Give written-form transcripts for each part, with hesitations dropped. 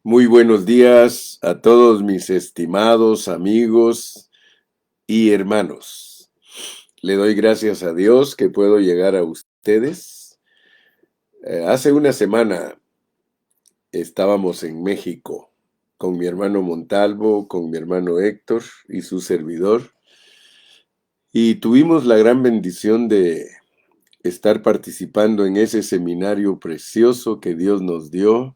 Muy buenos días a todos mis estimados amigos y hermanos. Le doy gracias a Dios que puedo llegar a ustedes. Hace una semana estábamos en México con mi hermano Montalvo, con mi hermano Héctor y su servidor, y tuvimos la gran bendición de estar participando en ese seminario precioso que Dios nos dio,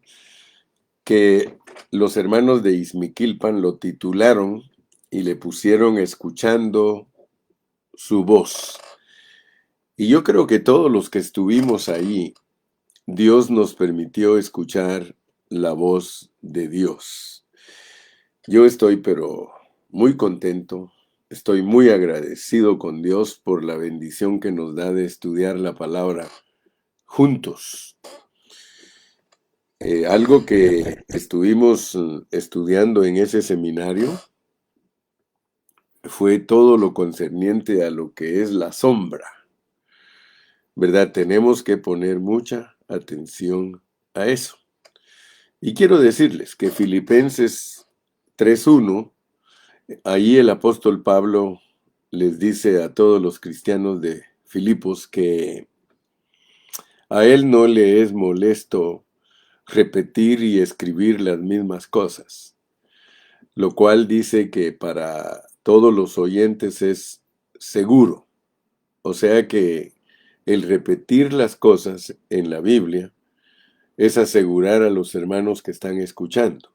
que los hermanos de Izmiquilpan lo titularon y le pusieron Escuchando su voz. Y yo creo que todos los que estuvimos ahí, Dios nos permitió escuchar la voz de Dios. Yo estoy pero muy contento, estoy muy agradecido con Dios por la bendición que nos da de estudiar la palabra juntos. Algo que estuvimos estudiando en ese seminario fue todo lo concerniente a lo que es la sombra, ¿verdad? Tenemos que poner mucha atención a eso. Y quiero decirles que Filipenses 3:1, ahí el apóstol Pablo les dice a todos los cristianos de Filipos que a él no le es molesto repetir y escribir las mismas cosas, lo cual dice que para todos los oyentes es seguro. O sea que el repetir las cosas en la Biblia es asegurar a los hermanos que están escuchando.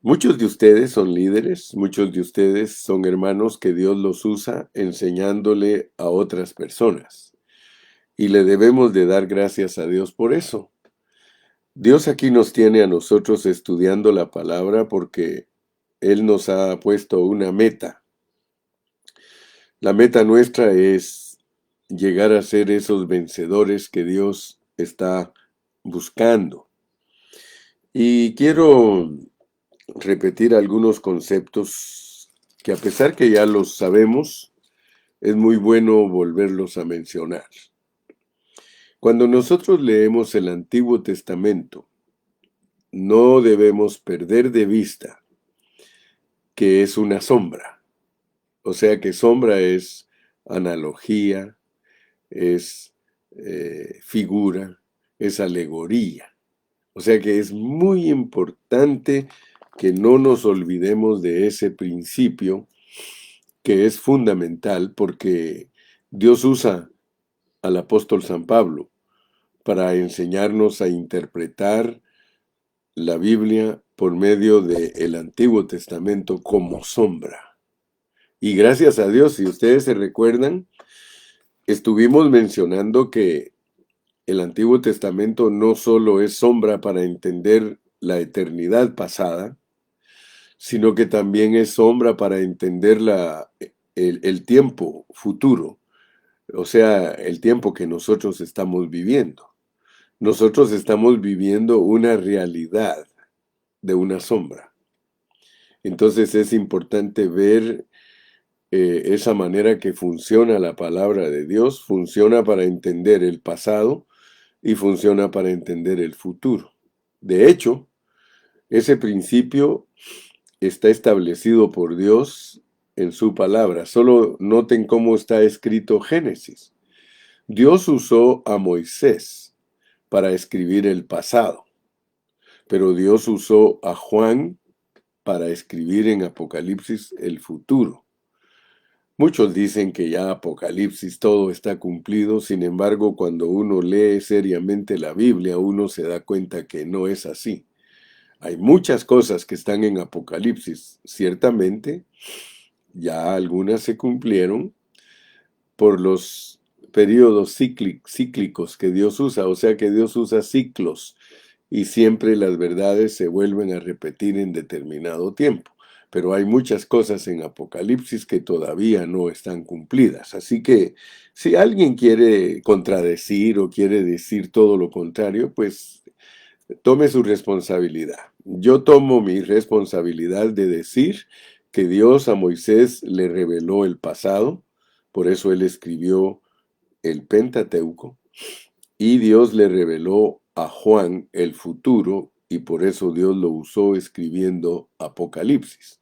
Muchos de ustedes son líderes, muchos de ustedes son hermanos que Dios los usa enseñándole a otras personas. Y le debemos de dar gracias a Dios por eso. Dios aquí nos tiene a nosotros estudiando la palabra porque Él nos ha puesto una meta. La meta nuestra es llegar a ser esos vencedores que Dios está buscando. Y quiero repetir algunos conceptos que, a pesar que ya los sabemos, es muy bueno volverlos a mencionar. Cuando nosotros leemos el Antiguo Testamento, no debemos perder de vista que es una sombra. O sea que sombra es analogía, es figura, es alegoría. O sea que es muy importante que no nos olvidemos de ese principio que es fundamental porque Dios usa al apóstol San Pablo para enseñarnos a interpretar la Biblia por medio del Antiguo Testamento como sombra. Y gracias a Dios, si ustedes se recuerdan, estuvimos mencionando que el Antiguo Testamento no solo es sombra para entender la eternidad pasada, sino que también es sombra para entender el tiempo futuro, o sea, el tiempo que nosotros estamos viviendo. Nosotros estamos viviendo una realidad de una sombra. Entonces es importante ver esa manera que funciona la palabra de Dios, funciona para entender el pasado y funciona para entender el futuro. De hecho, ese principio está establecido por Dios en su palabra. Solo noten cómo está escrito Génesis. Dios usó a Moisés para escribir el pasado, pero Dios usó a Juan para escribir en Apocalipsis el futuro. Muchos dicen que ya Apocalipsis todo está cumplido, sin embargo, cuando uno lee seriamente la Biblia, uno se da cuenta que no es así. Hay muchas cosas que están en Apocalipsis, ciertamente, ya algunas se cumplieron por los periodos cíclicos que Dios usa, o sea que Dios usa ciclos y siempre las verdades se vuelven a repetir en determinado tiempo. Pero hay muchas cosas en Apocalipsis que todavía no están cumplidas. Así que si alguien quiere contradecir o quiere decir todo lo contrario, pues tome su responsabilidad. Yo tomo mi responsabilidad de decir que Dios a Moisés le reveló el pasado, por eso él escribió el Pentateuco, y Dios le reveló a Juan el futuro, y por eso Dios lo usó escribiendo Apocalipsis.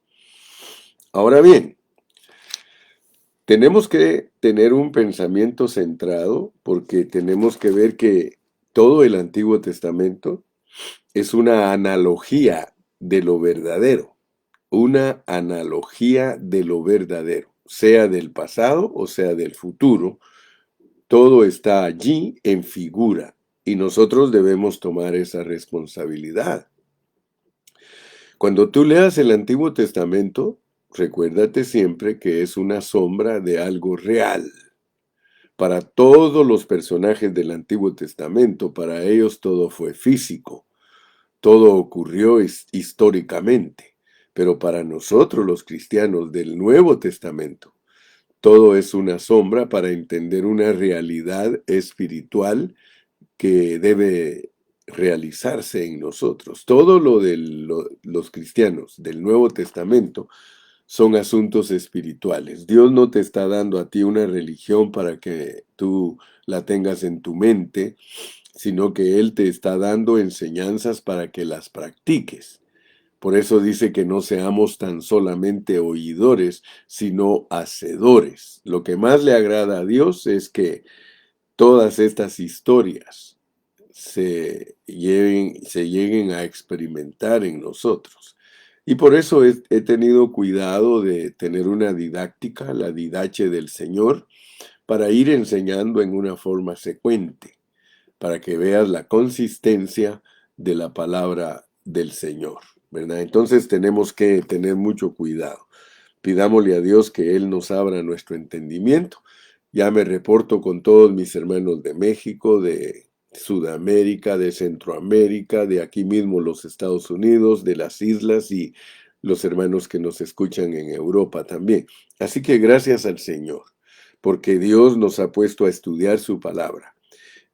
Ahora bien, tenemos que tener un pensamiento centrado porque tenemos que ver que todo el Antiguo Testamento es una analogía de lo verdadero, una analogía de lo verdadero, sea del pasado o sea del futuro. Todo está allí en figura y nosotros debemos tomar esa responsabilidad. Cuando tú leas el Antiguo Testamento, recuérdate siempre que es una sombra de algo real. Para todos los personajes del Antiguo Testamento, para ellos todo fue físico, todo ocurrió históricamente, pero para nosotros los cristianos del Nuevo Testamento, todo es una sombra para entender una realidad espiritual que debe realizarse en nosotros. Todo lo de los cristianos del Nuevo Testamento son asuntos espirituales. Dios no te está dando a ti una religión para que tú la tengas en tu mente, sino que Él te está dando enseñanzas para que las practiques. Por eso dice que no seamos tan solamente oidores, sino hacedores. Lo que más le agrada a Dios es que todas estas historias se lleguen a experimentar en nosotros. Y por eso he tenido cuidado de tener una didáctica, la didache del Señor, para ir enseñando en una forma secuente, para que veas la consistencia de la palabra del Señor, ¿verdad? Entonces tenemos que tener mucho cuidado. Pidámosle a Dios que Él nos abra nuestro entendimiento. Ya me reporto con todos mis hermanos de México, de Sudamérica, de Centroamérica, de aquí mismo los Estados Unidos, de las islas y los hermanos que nos escuchan en Europa también. Así que gracias al Señor, porque Dios nos ha puesto a estudiar su palabra.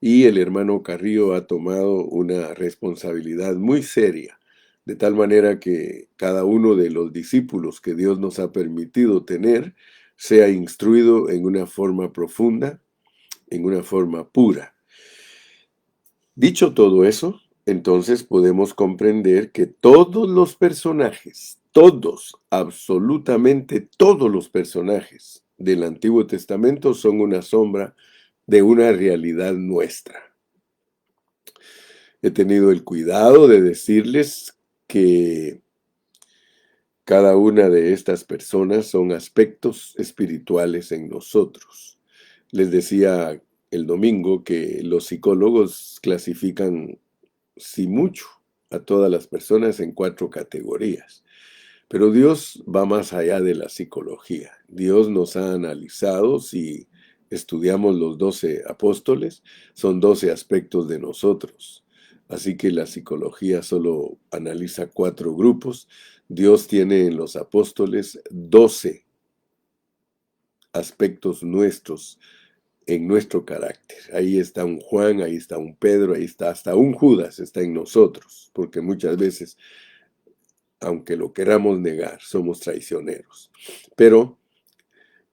Y el hermano Carrillo ha tomado una responsabilidad muy seria, de tal manera que cada uno de los discípulos que Dios nos ha permitido tener sea instruido en una forma profunda, en una forma pura. Dicho todo eso, entonces podemos comprender que todos los personajes, todos, absolutamente todos los personajes del Antiguo Testamento son una sombra de una realidad nuestra. He tenido el cuidado de decirles que cada una de estas personas son aspectos espirituales en nosotros. Les decía el domingo que los psicólogos clasifican, si mucho, a todas las personas en 4 categorías. Pero Dios va más allá de la psicología. Dios nos ha analizado, si estudiamos los 12 apóstoles, son 12 aspectos de nosotros. Así que la psicología solo analiza 4 grupos. Dios tiene en los apóstoles 12 aspectos nuestros en nuestro carácter. Ahí está un Juan, ahí está un Pedro, ahí está hasta un Judas, está en nosotros, porque muchas veces, aunque lo queramos negar, somos traicioneros. Pero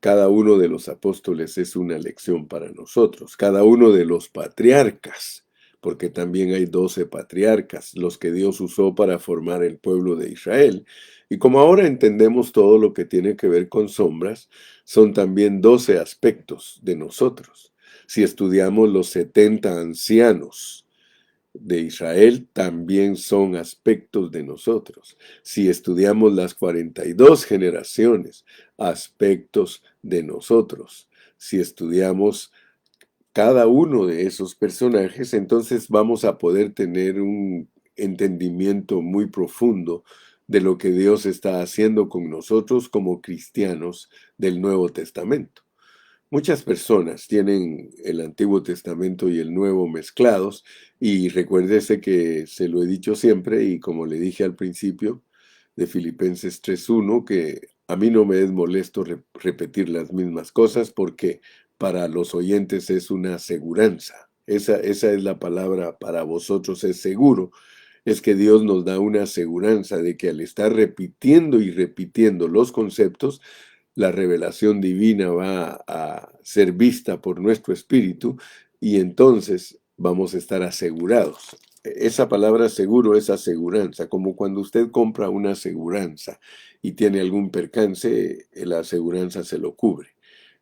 cada uno de los apóstoles es una lección para nosotros. Cada uno de los patriarcas, porque también hay 12 patriarcas, los que Dios usó para formar el pueblo de Israel. Y como ahora entendemos todo lo que tiene que ver con sombras, son también 12 aspectos de nosotros. Si estudiamos los 70 ancianos de Israel, también son aspectos de nosotros. Si estudiamos las 42 generaciones, aspectos de nosotros. Si estudiamos cada uno de esos personajes, entonces vamos a poder tener un entendimiento muy profundo de lo que Dios está haciendo con nosotros como cristianos del Nuevo Testamento. Muchas personas tienen el Antiguo Testamento y el Nuevo mezclados, y recuérdese que se lo he dicho siempre y como le dije al principio de Filipenses 3:1, que a mí no me es molesto repetir las mismas cosas porque para los oyentes es una aseguranza. Esa es la palabra para vosotros, es seguro. Es que Dios nos da una aseguranza de que al estar repitiendo y repitiendo los conceptos, la revelación divina va a ser vista por nuestro espíritu y entonces vamos a estar asegurados. esa palabra seguro es aseguranza, como cuando usted compra una aseguranza y tiene algún percance, la aseguranza se lo cubre.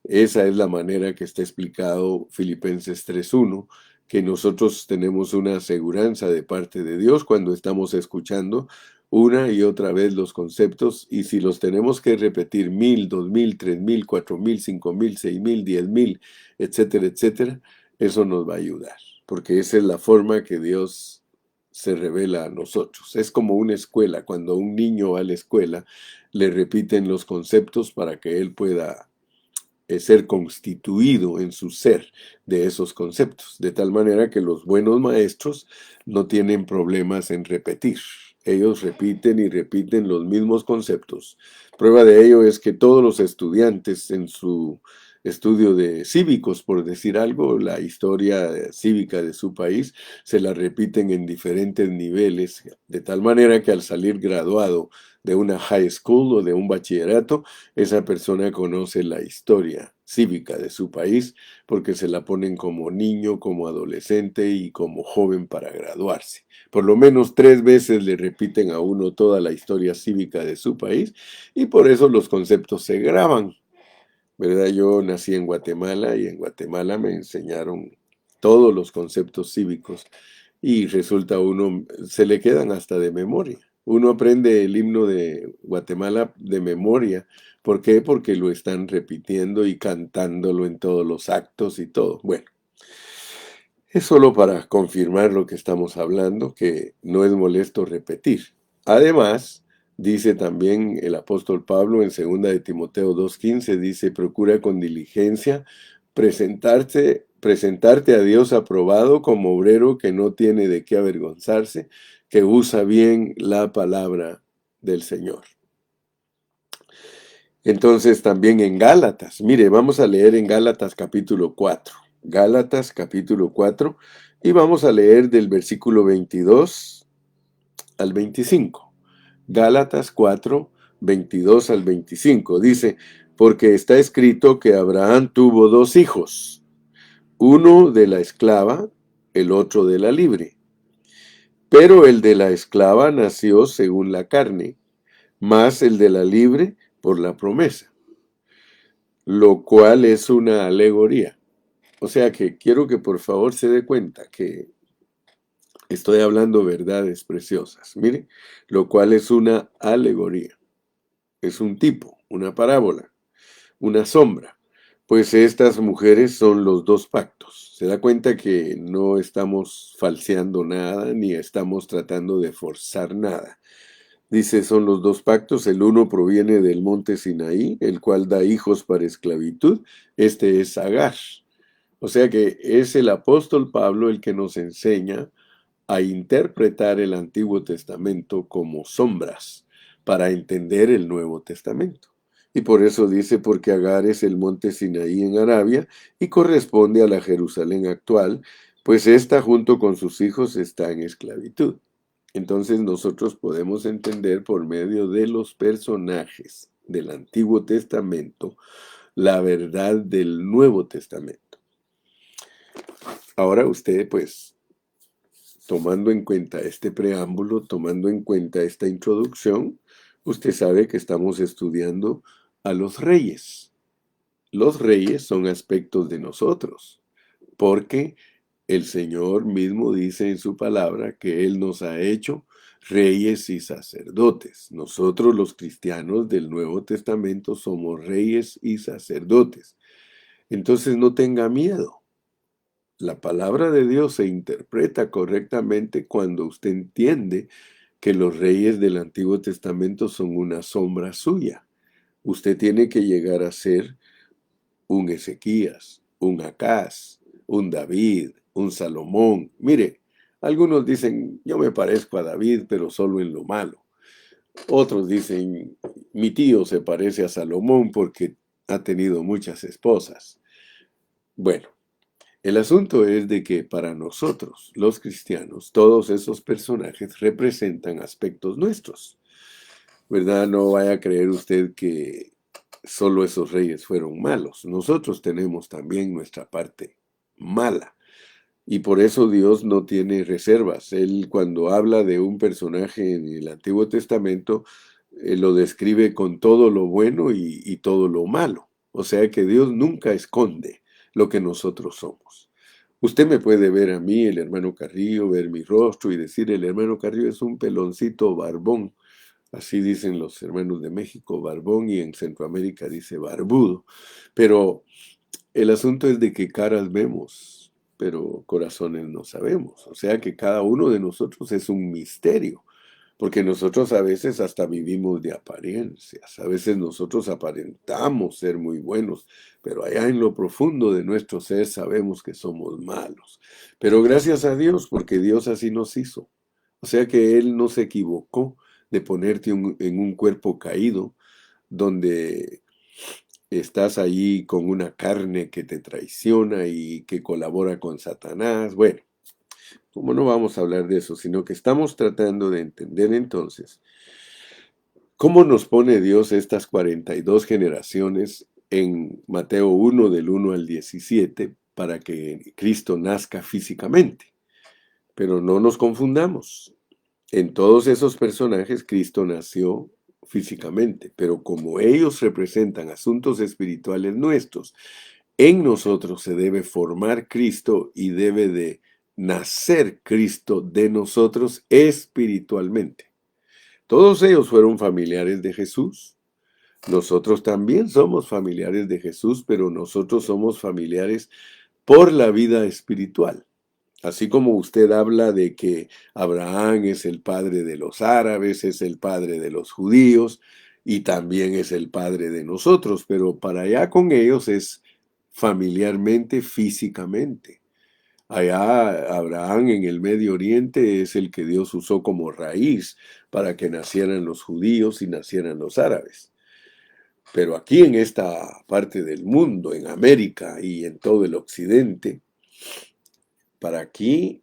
Esa es la manera que está explicado Filipenses 3:1, que nosotros tenemos una aseguranza de parte de Dios cuando estamos escuchando una y otra vez los conceptos, y si los tenemos que repetir 1000, 2000, 3000, 4000, 5000, 6000, 10000, etcétera, etcétera, eso nos va a ayudar, porque esa es la forma que Dios se revela a nosotros. Es como una escuela, cuando un niño va a la escuela, le repiten los conceptos para que él pueda ser constituido en su ser de esos conceptos, de tal manera que los buenos maestros no tienen problemas en repetir. Ellos repiten y repiten los mismos conceptos. Prueba de ello es que todos los estudiantes en su estudio de cívicos, por decir algo, la historia cívica de su país, se la repiten en diferentes niveles, de tal manera que al salir graduado de una high school o de un bachillerato, esa persona conoce la historia cívica de su país porque se la ponen como niño, como adolescente y como joven para graduarse. Por lo menos 3 veces le repiten a uno toda la historia cívica de su país y por eso los conceptos se graban, ¿verdad? Yo nací en Guatemala y en Guatemala me enseñaron todos los conceptos cívicos y resulta uno, se le quedan hasta de memoria. Uno aprende el himno de Guatemala de memoria. ¿Por qué? Porque lo están repitiendo y cantándolo en todos los actos y todo. Bueno, es solo para confirmar lo que estamos hablando, que no es molesto repetir. Además, dice también el apóstol Pablo en 2 de Timoteo 2:15, dice, procura con diligencia presentarte a Dios aprobado como obrero que no tiene de qué avergonzarse, que usa bien la palabra del Señor. Entonces también en Gálatas, mire, vamos a leer en Gálatas capítulo 4. Gálatas capítulo 4 y vamos a leer del versículo 22 al 25. Gálatas 4, 22 al 25. Dice, porque está escrito que Abraham tuvo 2 hijos, uno de la esclava, el otro de la libre. Pero el de la esclava nació según la carne, más el de la libre por la promesa, lo cual es una alegoría. O sea que quiero que por favor se dé cuenta que estoy hablando verdades preciosas. Mire, lo cual es una alegoría. Es un tipo, una parábola, una sombra. Pues estas mujeres son los 2 pactos. Se da cuenta que no estamos falseando nada ni estamos tratando de forzar nada. Dice, son los 2 pactos. El uno proviene del monte Sinaí, el cual da hijos para esclavitud. Este es Agar. O sea que es el apóstol Pablo el que nos enseña a interpretar el Antiguo Testamento como sombras para entender el Nuevo Testamento. Y por eso dice, porque Agar es el monte Sinaí en Arabia y corresponde a la Jerusalén actual, pues ésta junto con sus hijos está en esclavitud. Entonces nosotros podemos entender por medio de los personajes del Antiguo Testamento la verdad del Nuevo Testamento. Ahora usted, pues, tomando en cuenta este preámbulo, tomando en cuenta esta introducción, usted sabe que estamos estudiando a los reyes. Los reyes son aspectos de nosotros, porque el Señor mismo dice en su palabra que Él nos ha hecho reyes y sacerdotes. Nosotros los cristianos del Nuevo Testamento somos reyes y sacerdotes. Entonces no tenga miedo. La palabra de Dios se interpreta correctamente cuando usted entiende que los reyes del Antiguo Testamento son una sombra suya. Usted tiene que llegar a ser un Ezequías, un Acaz, un David, un Salomón. Mire, algunos dicen, yo me parezco a David, pero solo en lo malo. Otros dicen, mi tío se parece a Salomón porque ha tenido muchas esposas. Bueno, el asunto es de que para nosotros, los cristianos, todos esos personajes representan aspectos nuestros, ¿verdad? No vaya a creer usted que solo esos reyes fueron malos. Nosotros tenemos también nuestra parte mala. Y por eso Dios no tiene reservas. Él cuando habla de un personaje en el Antiguo Testamento, lo describe con todo lo bueno y todo lo malo. O sea que Dios nunca esconde lo que nosotros somos. Usted me puede ver a mí, el hermano Carrillo, ver mi rostro y decir, el hermano Carrillo es un peloncito barbón. Así dicen los hermanos de México, barbón, y en Centroamérica dice barbudo. Pero el asunto es de que caras vemos, pero corazones no sabemos. O sea que cada uno de nosotros es un misterio, porque nosotros a veces hasta vivimos de apariencias, a veces nosotros aparentamos ser muy buenos, pero allá en lo profundo de nuestro ser sabemos que somos malos. Pero gracias a Dios, porque Dios así nos hizo. O sea que Él no se equivocó de ponerte en un cuerpo caído, donde estás ahí con una carne que te traiciona y que colabora con Satanás. Bueno, como no vamos a hablar de eso, sino que estamos tratando de entender entonces cómo nos pone Dios estas 42 generaciones en Mateo 1 del 1 al 17 para que Cristo nazca físicamente. Pero no nos confundamos. En todos esos personajes Cristo nació físicamente, pero como ellos representan asuntos espirituales nuestros, en nosotros se debe formar Cristo y debe de nacer Cristo de nosotros espiritualmente. Todos ellos fueron familiares de Jesús. Nosotros también somos familiares de Jesús, pero nosotros somos familiares por la vida espiritual. Así como usted habla de que Abraham es el padre de los árabes, es el padre de los judíos y también es el padre de nosotros, pero para allá con ellos es familiarmente, físicamente. Allá Abraham en el Medio Oriente es el que Dios usó como raíz para que nacieran los judíos y nacieran los árabes. Pero aquí en esta parte del mundo, en América y en todo el occidente, para aquí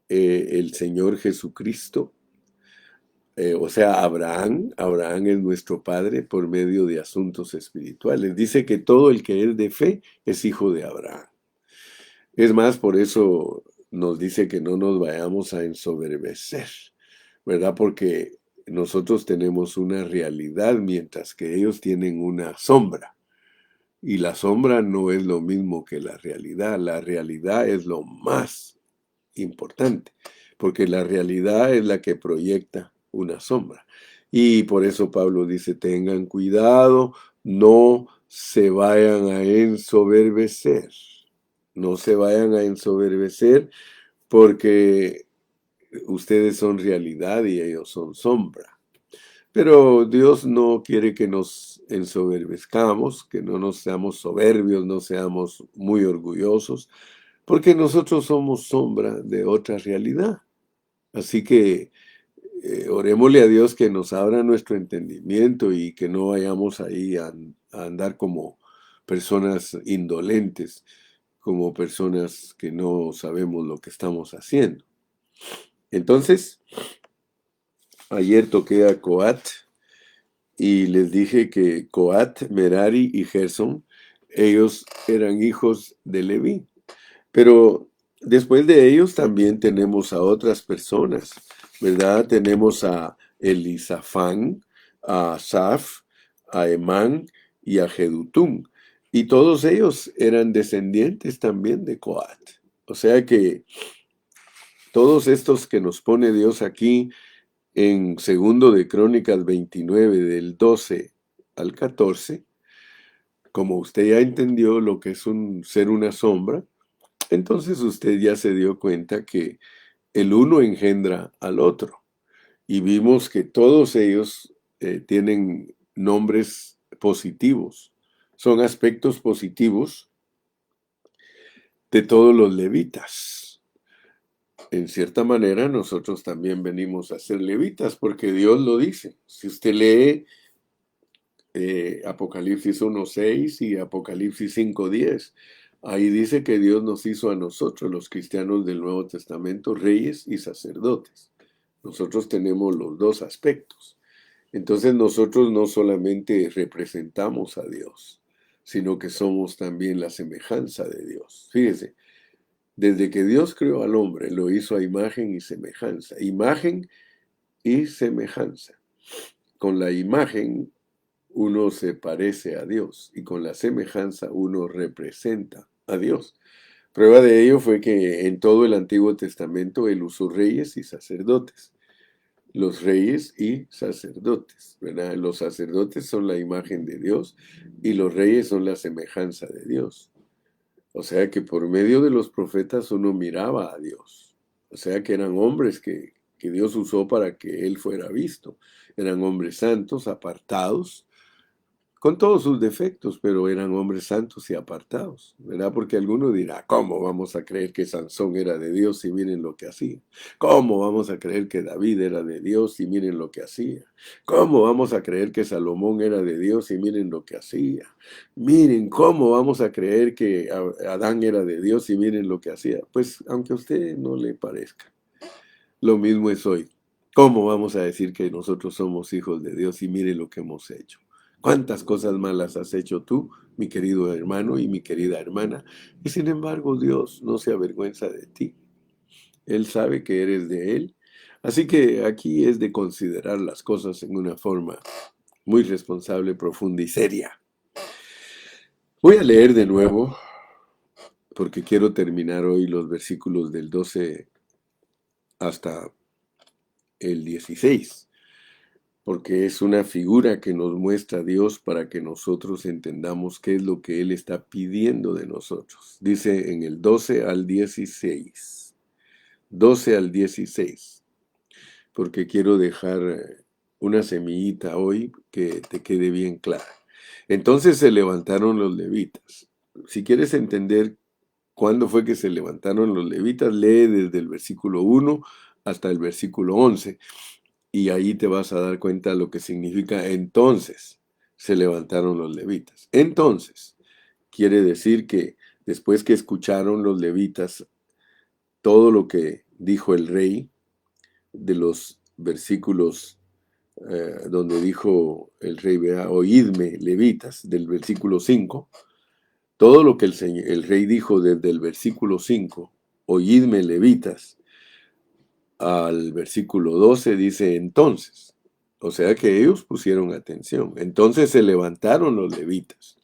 el Señor Jesucristo, o sea, Abraham es nuestro Padre por medio de asuntos espirituales. Dice que todo el que es de fe es hijo de Abraham. Es más, por eso nos dice que no nos vayamos a ensoberbecer, ¿verdad? Porque nosotros tenemos una realidad mientras que ellos tienen una sombra. Y la sombra no es lo mismo que la realidad. La realidad es lo más importante, porque la realidad es la que proyecta una sombra. Y por eso Pablo dice, tengan cuidado, no se vayan a ensoberbecer. No se vayan a ensoberbecer porque ustedes son realidad y ellos son sombra. Pero Dios no quiere que nos ensoberbezcamos, que no nos seamos soberbios, no seamos muy orgullosos, porque nosotros somos sombra de otra realidad. Así que orémosle a Dios que nos abra nuestro entendimiento y que no vayamos ahí a andar como personas indolentes, como personas que no sabemos lo que estamos haciendo. Entonces, ayer toqué a Coat y les dije que Coat, Merari y Gerson, ellos eran hijos de Leví. Pero después de ellos también tenemos a otras personas, ¿verdad? Tenemos a Elisafán, a Asaf, a Emán y a Jedutún. Y todos ellos eran descendientes también de Coat. O sea que todos estos que nos pone Dios aquí en segundo de Crónicas 29 del 12 al 14, como usted ya entendió lo que es ser una sombra, entonces usted ya se dio cuenta que el uno engendra al otro. Y vimos que todos ellos tienen nombres positivos. Son aspectos positivos de todos los levitas. En cierta manera, nosotros también venimos a ser levitas porque Dios lo dice. Si usted lee Apocalipsis 1:6 y Apocalipsis 5:10, ahí dice que Dios nos hizo a nosotros, los cristianos del Nuevo Testamento, reyes y sacerdotes. Nosotros tenemos los dos aspectos. Entonces nosotros no solamente representamos a Dios, sino que somos también la semejanza de Dios. Fíjese, Desde que Dios creó al hombre, lo hizo a imagen y semejanza. Imagen y semejanza. Con la imagen uno se parece a Dios y con la semejanza uno representa a Dios. Prueba de ello fue que en todo el Antiguo Testamento él usó reyes y sacerdotes. Los reyes y sacerdotes, ¿verdad? Los sacerdotes son la imagen de Dios y los reyes son la semejanza de Dios. O sea que por medio de los profetas uno miraba a Dios. O sea que eran hombres que Dios usó para que Él fuera visto. Eran hombres santos, apartados, con todos sus defectos, pero eran hombres santos y apartados, ¿verdad? Porque alguno dirá, ¿cómo vamos a creer que Sansón era de Dios y miren lo que hacía? ¿Cómo vamos a creer que David era de Dios y miren lo que hacía? ¿Cómo vamos a creer que Salomón era de Dios y miren lo que hacía? Miren, ¿cómo vamos a creer que Adán era de Dios y miren lo que hacía? Pues aunque a usted no le parezca, lo mismo es hoy. ¿Cómo vamos a decir que nosotros somos hijos de Dios y mire lo que hemos hecho? ¿Cuántas cosas malas has hecho tú, mi querido hermano y mi querida hermana? Y sin embargo, Dios no se avergüenza de ti. Él sabe que eres de Él. Así que aquí es de considerar las cosas en una forma muy responsable, profunda y seria. Voy a leer de nuevo, porque quiero terminar hoy los versículos del 12 hasta el 16. Porque es una figura que nos muestra a Dios para que nosotros entendamos qué es lo que Él está pidiendo de nosotros. Dice en el 12 al 16. 12 al 16. Porque quiero dejar una semillita hoy que te quede bien clara. Entonces se levantaron los levitas. Si quieres entender cuándo fue que se levantaron los levitas, lee desde el versículo 1 hasta el versículo 11. Y ahí te vas a dar cuenta de lo que significa entonces se levantaron los levitas. Entonces, quiere decir que después que escucharon los levitas todo lo que dijo el rey, de los versículos donde dijo el rey, vea, oídme, levitas, del versículo 5, todo lo que el rey dijo desde el versículo 5, oídme, levitas, al versículo 12 dice entonces. O sea que ellos pusieron atención. Entonces se levantaron los levitas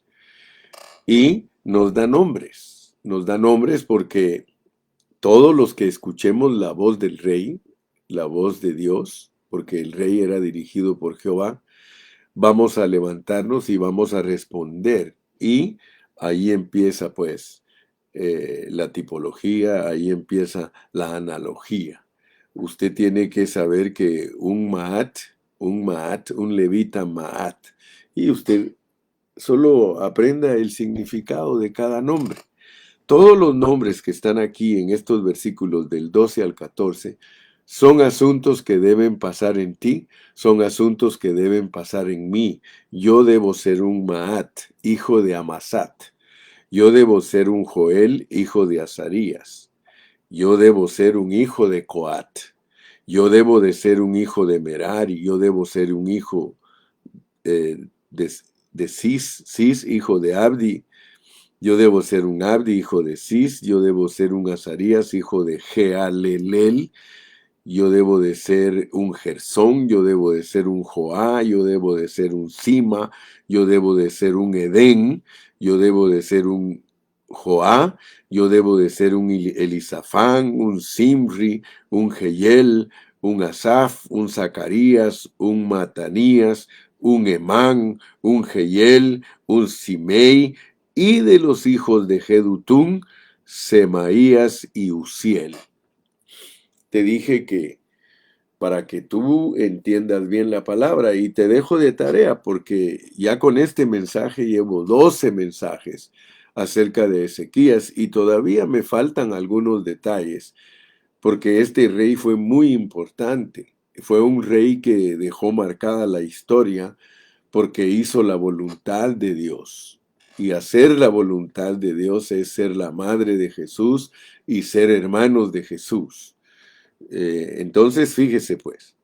y nos da nombres. Nos da nombres porque todos los que escuchemos la voz del rey, la voz de Dios, porque el rey era dirigido por Jehová, vamos a levantarnos y vamos a responder. Y ahí empieza pues la tipología, ahí empieza la analogía. Usted tiene que saber que un levita Maat, y usted solo aprenda el significado de cada nombre. Todos los nombres que están aquí en estos versículos del 12 al 14 son asuntos que deben pasar en ti, son asuntos que deben pasar en mí. Yo debo ser un Maat, hijo de Amasat. Yo debo ser un Joel, hijo de Azarías. Yo debo ser un hijo de Coat. Yo debo de ser un hijo de Merari. Yo debo ser un hijo de Cis, hijo de Abdi. Yo debo ser un Abdi, hijo de Cis. Yo debo ser un Azarías, hijo de Jealelel. Yo debo de ser un Gersón. Yo debo de ser un Joá. Yo debo de ser un Sima. Yo debo de ser un Edén. Yo debo de ser un Joá. Yo debo de ser un Elisafán, un Simri, un Geyel, un Asaf, un Zacarías, un Matanías, un Emán, un Geyel, un Simei, y de los hijos de Jedutún, Semaías y Uziel. Te dije que para que tú entiendas bien la palabra, y te dejo de tarea porque ya con este mensaje llevo 12 mensajes acerca de Ezequías y todavía me faltan algunos detalles porque este rey fue muy importante. Fue un rey que dejó marcada la historia porque hizo la voluntad de Dios. Y hacer la voluntad de Dios es ser la madre de Jesús y ser hermanos de Jesús. Entonces, fíjese pues,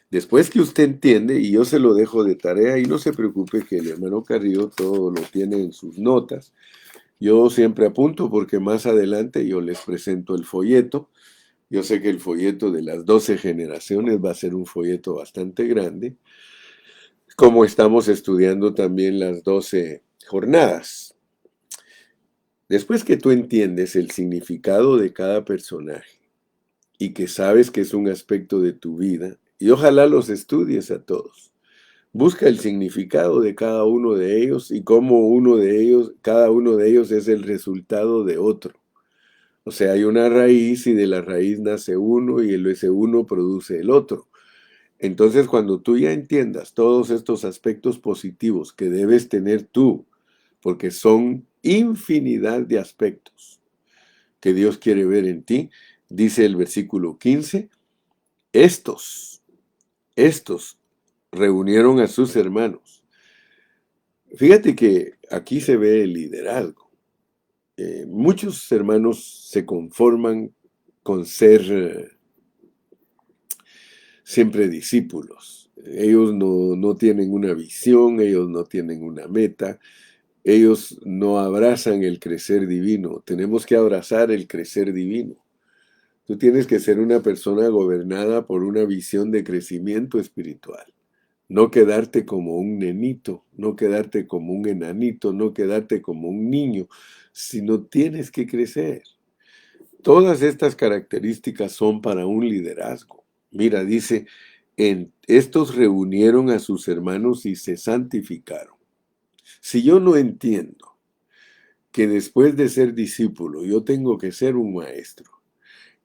después que usted entiende, y yo se lo dejo de tarea, y no se preocupe que el hermano Carrillo todo lo tiene en sus notas, Yo siempre apunto porque más adelante yo les presento el folleto. Yo sé que el folleto de las 12 generaciones va a ser un folleto bastante grande, como estamos estudiando también las 12 jornadas. Después que tú entiendes el significado de cada personaje y que sabes que es un aspecto de tu vida, y ojalá los estudies a todos. Busca el significado de cada uno de ellos y cómo cada uno de ellos es el resultado de otro. O sea, hay una raíz y de la raíz nace uno y ese uno produce el otro. Entonces, cuando tú ya entiendas todos estos aspectos positivos que debes tener tú, porque son infinidad de aspectos que Dios quiere ver en ti, dice el versículo 15, estos reunieron a sus hermanos. Fíjate que aquí se ve el liderazgo. Muchos hermanos se conforman con ser siempre discípulos. Ellos no tienen una visión, ellos no tienen una meta, ellos no abrazan el crecer divino. Tenemos que abrazar el crecer divino. Tú tienes que ser una persona gobernada por una visión de crecimiento espiritual. No quedarte como un nenito, no quedarte como un enanito, no quedarte como un niño, sino tienes que crecer. Todas estas características son para un liderazgo. Mira, dice, estos reunieron a sus hermanos y se santificaron. Si yo no entiendo que después de ser discípulo yo tengo que ser un maestro,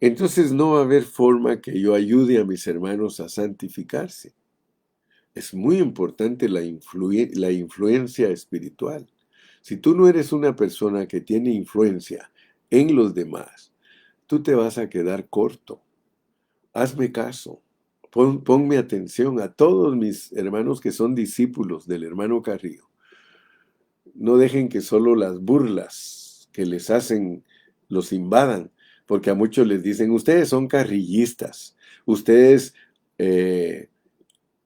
entonces no va a haber forma que yo ayude a mis hermanos a santificarse. Es muy importante la influencia espiritual. Si tú no eres una persona que tiene influencia en los demás, tú te vas a quedar corto. Hazme caso. Ponme atención a todos mis hermanos que son discípulos del hermano Carrillo. No dejen que solo las burlas que les hacen los invadan, porque a muchos les dicen, ustedes son carrillistas, ustedes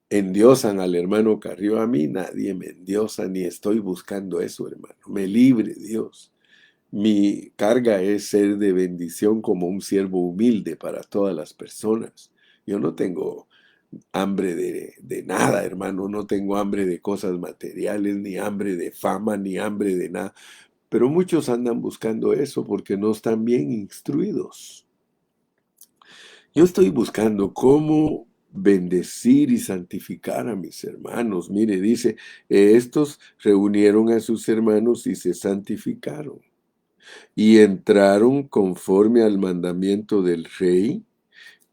endiosan al hermano Carrillo. A mí nadie me endiosa, ni estoy buscando eso, hermano. Me libre Dios. Mi carga es ser de bendición como un siervo humilde para todas las personas. Yo no tengo hambre de nada, hermano. No tengo hambre de cosas materiales, ni hambre de fama, ni hambre de nada. Pero muchos andan buscando eso porque no están bien instruidos. Yo estoy buscando cómo bendecir y santificar a mis hermanos. Mire, dice, estos reunieron a sus hermanos y se santificaron y entraron conforme al mandamiento del rey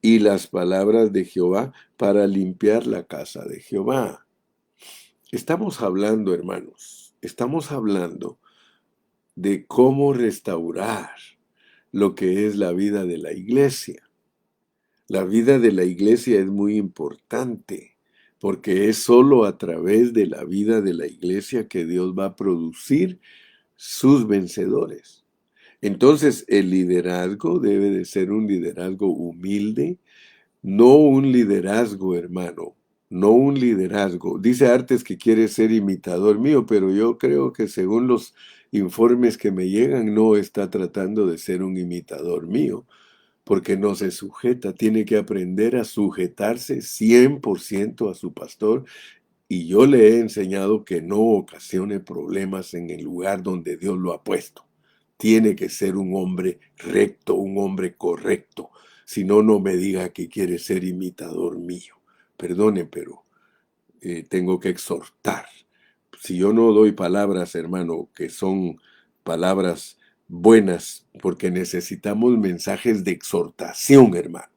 y las palabras de Jehová para limpiar la casa de Jehová. Estamos hablando, hermanos, estamos hablando de cómo restaurar lo que es la vida de la iglesia. La vida de la iglesia es muy importante porque es solo a través de la vida de la iglesia que Dios va a producir sus vencedores. Entonces, el liderazgo debe de ser un liderazgo humilde, no un liderazgo, hermano, no un liderazgo. Dice Artes que quiere ser imitador mío, pero yo creo que según los informes que me llegan, no está tratando de ser un imitador mío, porque no se sujeta, tiene que aprender a sujetarse 100% a su pastor. Y yo le he enseñado que no ocasione problemas en el lugar donde Dios lo ha puesto. Tiene que ser un hombre recto, un hombre correcto. Si no, no me diga que quiere ser imitador mío. Perdone, pero tengo que exhortar. Si yo no doy palabras, hermano, que son palabras buenas, porque necesitamos mensajes de exhortación, hermano.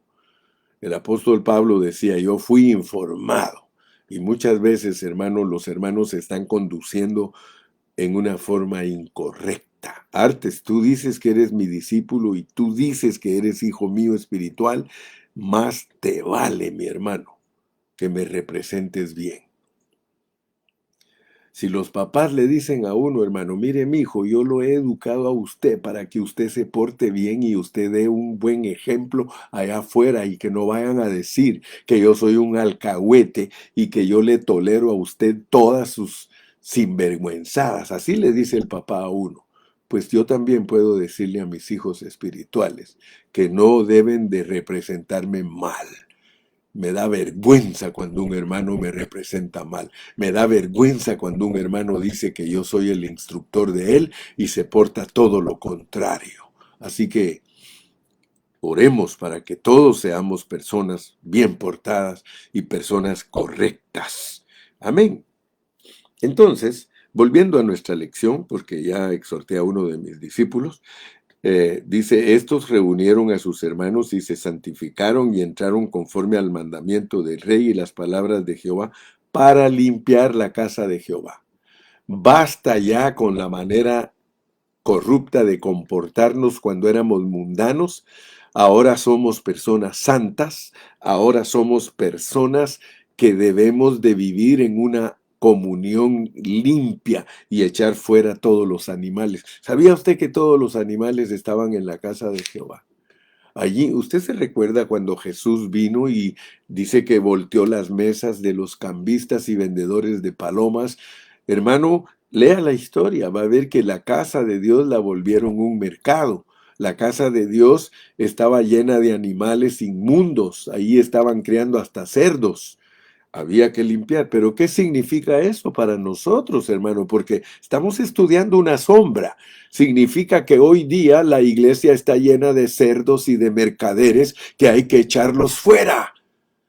El apóstol Pablo decía, yo fui informado. Y muchas veces, hermano, los hermanos se están conduciendo en una forma incorrecta. Artes, tú dices que eres mi discípulo y tú dices que eres hijo mío espiritual, más te vale, mi hermano, que me representes bien. Si los papás le dicen a uno, hermano, mire mi hijo, yo lo he educado a usted para que usted se porte bien y usted dé un buen ejemplo allá afuera y que no vayan a decir que yo soy un alcahuete y que yo le tolero a usted todas sus sinvergüenzadas. Así le dice el papá a uno. pues yo también puedo decirle a mis hijos espirituales que no deben de representarme mal. Me da vergüenza cuando un hermano me representa mal. Me da vergüenza cuando un hermano dice que yo soy el instructor de él y se porta todo lo contrario. Así que oremos para que todos seamos personas bien portadas y personas correctas. Amén. Entonces, volviendo a nuestra lección, porque ya exhorté a uno de mis discípulos, dice, estos reunieron a sus hermanos y se santificaron y entraron conforme al mandamiento del rey y las palabras de Jehová para limpiar la casa de Jehová. Basta ya con la manera corrupta de comportarnos cuando éramos mundanos. Ahora somos personas santas, ahora somos personas que debemos de vivir en una comunión limpia y echar fuera todos los animales. ¿Sabía usted que todos los animales estaban en la casa de Jehová? Allí, usted se recuerda cuando Jesús vino y dice que volteó las mesas de los cambistas y vendedores de palomas. Hermano, lea la historia, va a ver que la casa de Dios la volvieron un mercado. La casa de Dios estaba llena de animales inmundos, ahí estaban criando hasta cerdos. Había que limpiar, pero ¿qué significa eso para nosotros, hermano? Porque estamos estudiando una sombra. Significa que hoy día la iglesia está llena de cerdos y de mercaderes que hay que echarlos fuera.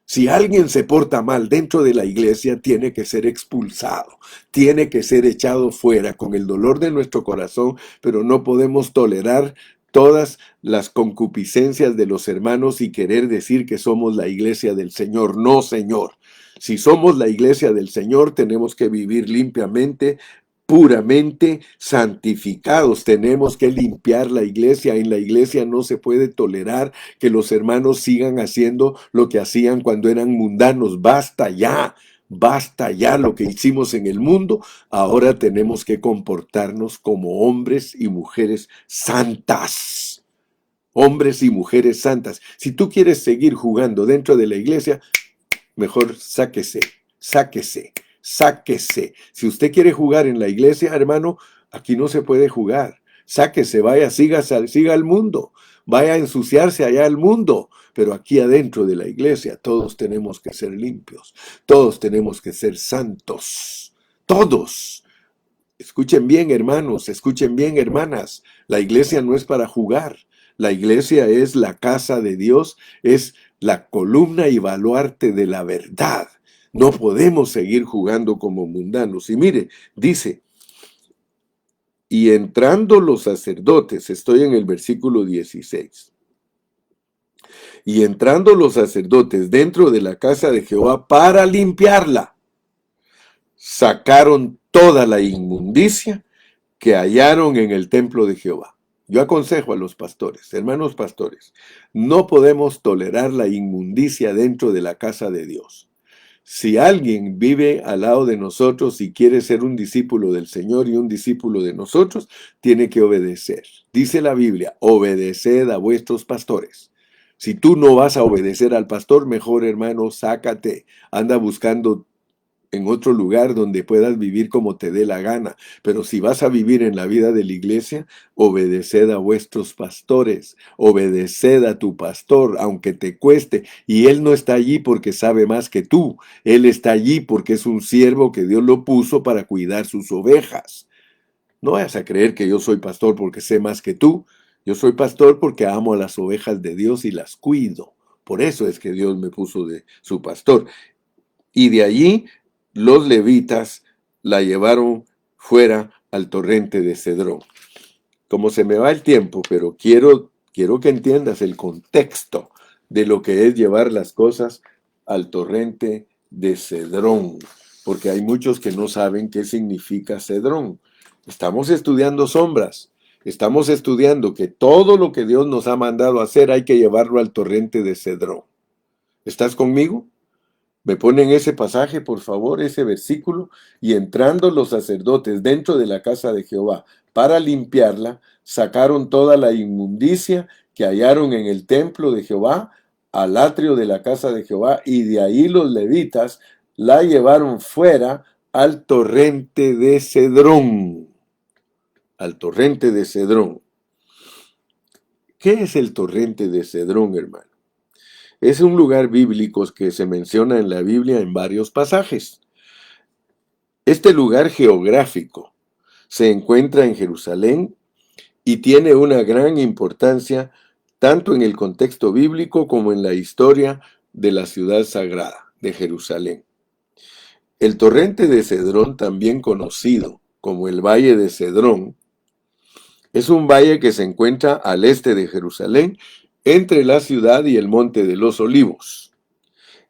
Si alguien se porta mal dentro de la iglesia, tiene que ser expulsado, tiene que ser echado fuera con el dolor de nuestro corazón, pero no podemos tolerar todas las concupiscencias de los hermanos y querer decir que somos la iglesia del Señor. No, Señor. Si somos la iglesia del Señor, tenemos que vivir limpiamente, puramente santificados. Tenemos que limpiar la iglesia. En la iglesia no se puede tolerar que los hermanos sigan haciendo lo que hacían cuando eran mundanos. Basta ya. Basta ya lo que hicimos en el mundo. Ahora tenemos que comportarnos como hombres y mujeres santas. Hombres y mujeres santas. Si tú quieres seguir jugando dentro de la iglesia, mejor sáquese, sáquese, sáquese. Si usted quiere jugar en la iglesia, hermano, aquí no se puede jugar. Sáquese, vaya, siga al mundo. Vaya a ensuciarse allá al mundo. Pero aquí adentro de la iglesia todos tenemos que ser limpios. Todos tenemos que ser santos. Todos. Escuchen bien, hermanos, escuchen bien, hermanas. La iglesia no es para jugar. La iglesia es la casa de Dios, es la columna y baluarte de la verdad. No podemos seguir jugando como mundanos. Y mire, dice, y entrando los sacerdotes, estoy en el versículo 16, y entrando los sacerdotes dentro de la casa de Jehová para limpiarla, sacaron toda la inmundicia que hallaron en el templo de Jehová. Yo aconsejo a los pastores, hermanos pastores, no podemos tolerar la inmundicia dentro de la casa de Dios. Si alguien vive al lado de nosotros y quiere ser un discípulo del Señor y un discípulo de nosotros, tiene que obedecer. Dice la Biblia, obedeced a vuestros pastores. Si tú no vas a obedecer al pastor, mejor hermano, sácate, anda buscando en otro lugar donde puedas vivir como te dé la gana. Pero si vas a vivir en la vida de la iglesia, obedeced a vuestros pastores, obedeced a tu pastor, aunque te cueste. Y él no está allí porque sabe más que tú. Él está allí porque es un siervo que Dios lo puso para cuidar sus ovejas. No vayas a creer que yo soy pastor porque sé más que tú. Yo soy pastor porque amo a las ovejas de Dios y las cuido. Por eso es que Dios me puso de su pastor. Y de allí los levitas la llevaron fuera al torrente de Cedrón. Como se me va el tiempo, pero quiero que entiendas el contexto de lo que es llevar las cosas al torrente de Cedrón, porque hay muchos que no saben qué significa Cedrón. Estamos estudiando sombras, estamos estudiando que todo lo que Dios nos ha mandado hacer hay que llevarlo al torrente de Cedrón. ¿Estás conmigo? Me ponen ese pasaje, por favor, ese versículo. Y entrando los sacerdotes dentro de la casa de Jehová para limpiarla, sacaron toda la inmundicia que hallaron en el templo de Jehová, al atrio de la casa de Jehová, y de ahí los levitas la llevaron fuera al torrente de Cedrón. al torrente de Cedrón. ¿Qué es el torrente de Cedrón, hermano? Es un lugar bíblico que se menciona en la Biblia en varios pasajes. Este lugar geográfico se encuentra en Jerusalén y tiene una gran importancia tanto en el contexto bíblico como en la historia de la ciudad sagrada de Jerusalén. El torrente de Cedrón, también conocido como el Valle de Cedrón, es un valle que se encuentra al este de Jerusalén, entre la ciudad y el Monte de los Olivos.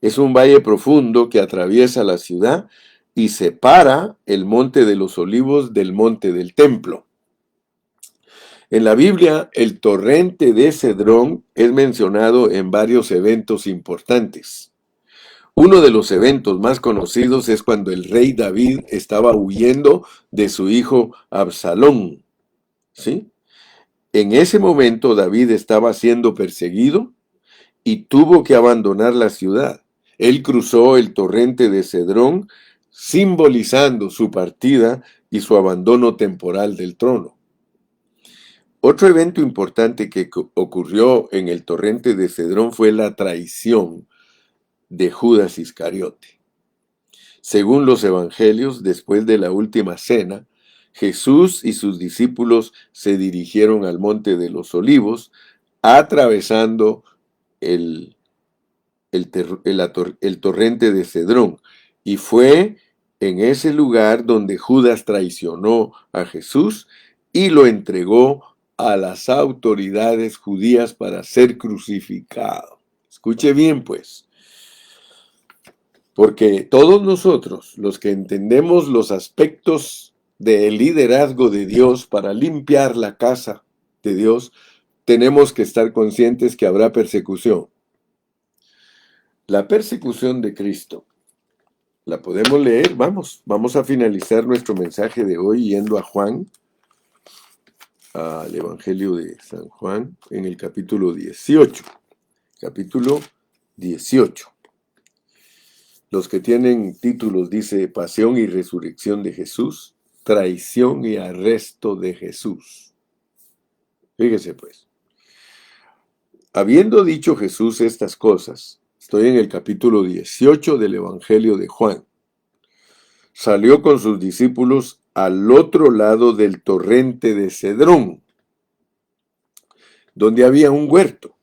Es un valle profundo que atraviesa la ciudad y separa el Monte de los Olivos del Monte del Templo. En la Biblia, el torrente de Cedrón es mencionado en varios eventos importantes. Uno de los eventos más conocidos es cuando el rey David estaba huyendo de su hijo Absalón. ¿Sí? En ese momento David estaba siendo perseguido y tuvo que abandonar la ciudad. Él cruzó el torrente de Cedrón, simbolizando su partida y su abandono temporal del trono. Otro evento importante que ocurrió en el torrente de Cedrón fue la traición de Judas Iscariote. Según los evangelios, después de la última cena, Jesús y sus discípulos se dirigieron al Monte de los Olivos, atravesando el torrente de Cedrón. Y fue en ese lugar donde Judas traicionó a Jesús y lo entregó a las autoridades judías para ser crucificado. Escuche bien, pues. Porque todos nosotros, los que entendemos los aspectos del liderazgo de Dios para limpiar la casa de Dios, tenemos que estar conscientes que habrá persecución. La persecución de Cristo, la podemos leer. Vamos a finalizar nuestro mensaje de hoy yendo a Juan, al Evangelio de San Juan, en el capítulo 18. Capítulo 18. Los que tienen títulos dice Pasión y Resurrección de Jesús, Traición y Arresto de Jesús. Fíjese pues. Habiendo dicho Jesús estas cosas, estoy en el capítulo 18 del Evangelio de Juan, salió con sus discípulos al otro lado del torrente de Cedrón, donde había un huerto,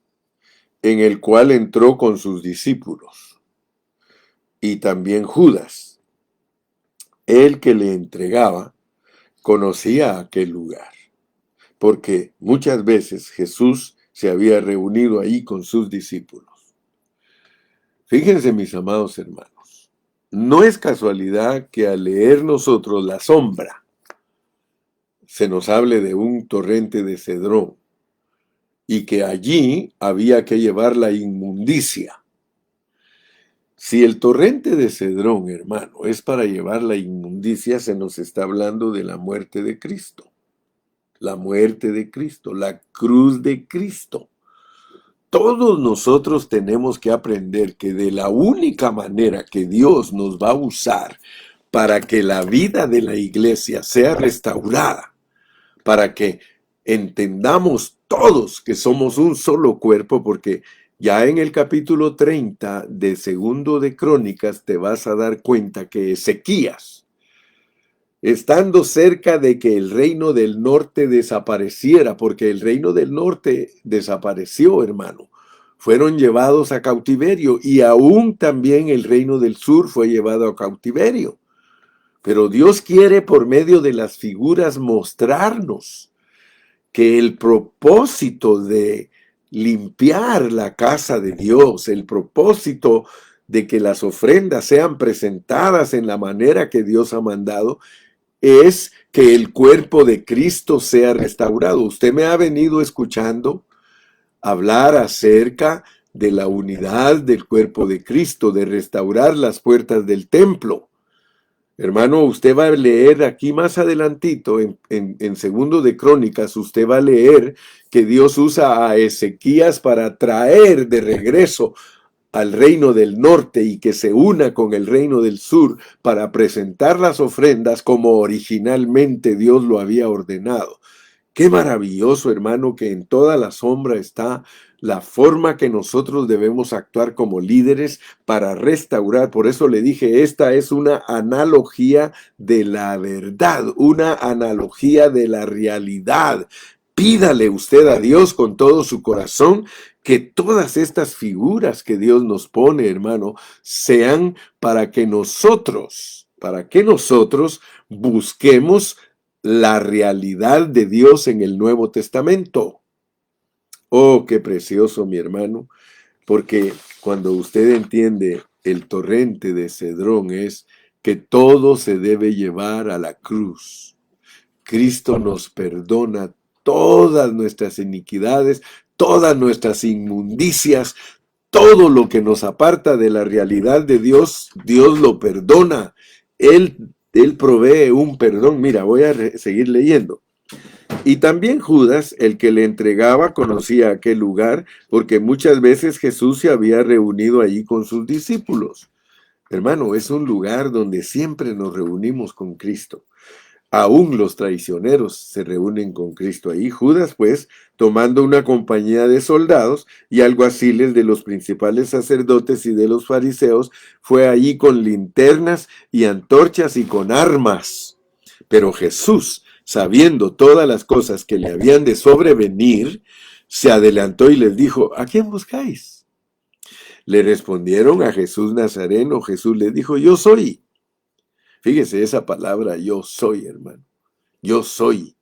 en el cual entró con sus discípulos. Y también Judas, el que le entregaba, conocía aquel lugar, porque muchas veces Jesús se había reunido ahí con sus discípulos. Fíjense, mis amados hermanos, no es casualidad que al leer nosotros la sombra, se nos hable de un torrente de Cedrón, y que allí había que llevar la inmundicia. Si el torrente de Cedrón, hermano, es para llevar la inmundicia, se nos está hablando de la muerte de Cristo. La muerte de Cristo, la cruz de Cristo. Todos nosotros tenemos que aprender que de la única manera que Dios nos va a usar para que la vida de la iglesia sea restaurada, para que entendamos todos que somos un solo cuerpo, porque ya en el capítulo 30 de Segundo de Crónicas te vas a dar cuenta que Ezequías, estando cerca de que el reino del norte desapareciera, porque el reino del norte desapareció, hermano, fueron llevados a cautiverio, y aún también el reino del sur fue llevado a cautiverio. Pero Dios quiere, por medio de las figuras, mostrarnos que el propósito de limpiar la casa de Dios, el propósito de que las ofrendas sean presentadas en la manera que Dios ha mandado, es que el cuerpo de Cristo sea restaurado. Usted me ha venido escuchando hablar acerca de la unidad del cuerpo de Cristo, de restaurar las puertas del templo. Hermano, usted va a leer aquí más adelantito, en Segundo de Crónicas, usted va a leer que Dios usa a Ezequías para traer de regreso al reino del norte y que se una con el reino del sur para presentar las ofrendas como originalmente Dios lo había ordenado. Qué maravilloso, hermano, que en toda la sombra está la forma que nosotros debemos actuar como líderes para restaurar. Por eso le dije, esta es una analogía de la verdad, una analogía de la realidad. Pídale usted a Dios con todo su corazón que todas estas figuras que Dios nos pone, hermano, sean para que nosotros busquemos la realidad de Dios en el Nuevo Testamento. Oh, qué precioso, mi hermano, porque cuando usted entiende el torrente de Cedrón es que todo se debe llevar a la cruz. Cristo nos perdona todas nuestras iniquidades, todas nuestras inmundicias, todo lo que nos aparta de la realidad de Dios, Dios lo perdona. Él provee un perdón. Mira, voy a seguir leyendo. Y también Judas, el que le entregaba, conocía aquel lugar, porque muchas veces Jesús se había reunido allí con sus discípulos. Hermano, es un lugar donde siempre nos reunimos con Cristo. Aún los traicioneros se reúnen con Cristo ahí. Judas, pues, tomando una compañía de soldados y alguaciles de los principales sacerdotes y de los fariseos, fue allí con linternas y antorchas y con armas. Pero Jesús, sabiendo todas las cosas que le habían de sobrevenir, se adelantó y les dijo: ¿a quién buscáis? Le respondieron: a Jesús Nazareno. Jesús les dijo: yo soy. Fíjese esa palabra, yo soy, hermano. Yo soy.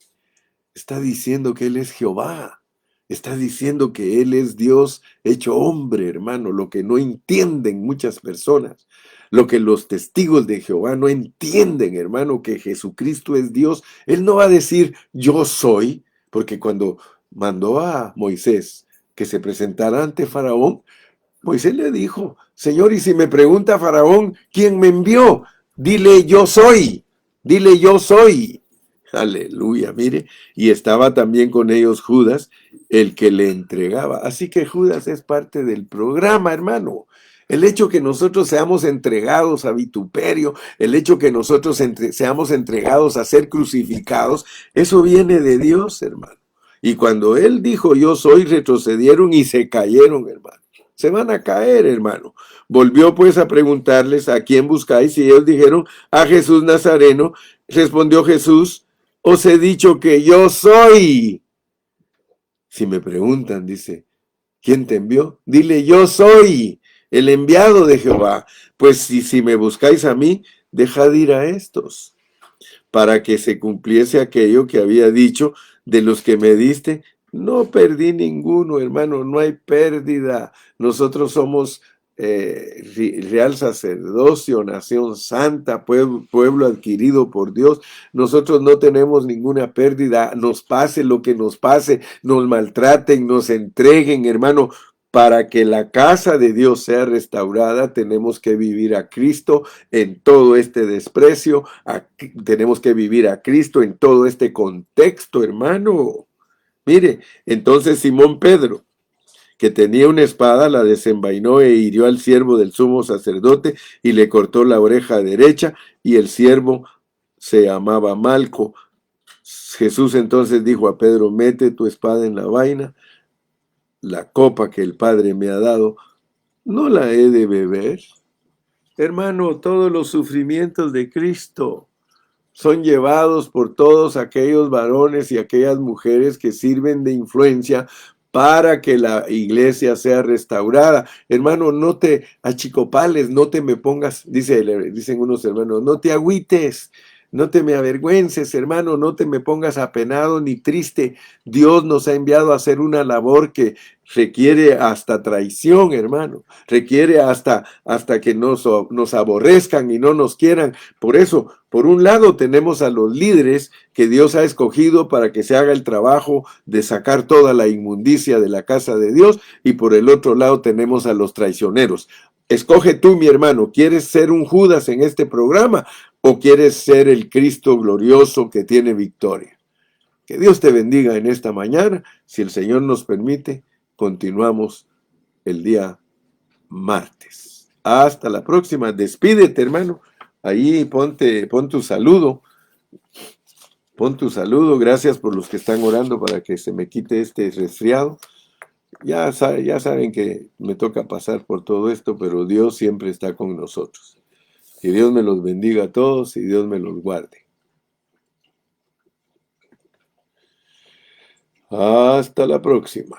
Está diciendo que Él es Jehová. Está diciendo que Él es Dios hecho hombre, hermano. Lo que no entienden muchas personas. Lo que los testigos de Jehová no entienden, hermano, que Jesucristo es Dios. Él no va a decir yo soy, porque cuando mandó a Moisés que se presentara ante Faraón, Moisés le dijo: Señor, y si me pregunta Faraón, ¿quién me envió? Dile yo soy, dile yo soy. Aleluya, mire. Y estaba también con ellos Judas, el que le entregaba. Así que Judas es parte del programa, hermano. El hecho que nosotros seamos entregados a vituperio, el hecho que nosotros seamos entregados a ser crucificados, eso viene de Dios, hermano. Y cuando Él dijo yo soy, retrocedieron y se cayeron, hermano. Se van a caer, hermano. Volvió pues a preguntarles: ¿a quién buscáis? Y ellos dijeron: a Jesús Nazareno. Respondió Jesús: os he dicho que yo soy. Si me preguntan, dice, ¿quién te envió? Dile: yo soy el enviado de Jehová. Pues si me buscáis a mí, dejad ir a estos, para que se cumpliese aquello que había dicho: de los que me diste, no perdí ninguno, hermano, no hay pérdida. Nosotros somos real sacerdocio, nación santa, pueblo adquirido por Dios. Nosotros no tenemos ninguna pérdida, nos pase lo que nos pase, nos maltraten, nos entreguen, hermano. Para que la casa de Dios sea restaurada, tenemos que vivir a Cristo en todo este desprecio, tenemos que vivir a Cristo en todo este contexto, hermano. Mire, entonces Simón Pedro, que tenía una espada, la desenvainó e hirió al siervo del sumo sacerdote y le cortó la oreja derecha, y el siervo se llamaba Malco. Jesús entonces dijo a Pedro: mete tu espada en la vaina. La copa que el Padre me ha dado, ¿no la he de beber? Hermano, todos los sufrimientos de Cristo son llevados por todos aquellos varones y aquellas mujeres que sirven de influencia para que la iglesia sea restaurada. Hermano, no te achicopales, no te me pongas, dicen unos hermanos, no te agüites, no te me avergüences, hermano, no te me pongas apenado ni triste. Dios nos ha enviado a hacer una labor que requiere hasta traición, hermano, requiere hasta que nos aborrezcan y no nos quieran. Por eso, por un lado tenemos a los líderes que Dios ha escogido para que se haga el trabajo de sacar toda la inmundicia de la casa de Dios, y por el otro lado tenemos a los traicioneros. Escoge tú, mi hermano, ¿quieres ser un Judas en este programa o quieres ser el Cristo glorioso que tiene victoria? Que Dios te bendiga en esta mañana. Si el Señor nos permite, continuamos el día martes. Hasta la próxima. Despídete, hermano. Ahí pon tu saludo. Pon tu saludo. Gracias por los que están orando para que se me quite este resfriado. Ya saben que me toca pasar por todo esto, pero Dios siempre está con nosotros. Que Dios me los bendiga a todos y Dios me los guarde. Hasta la próxima.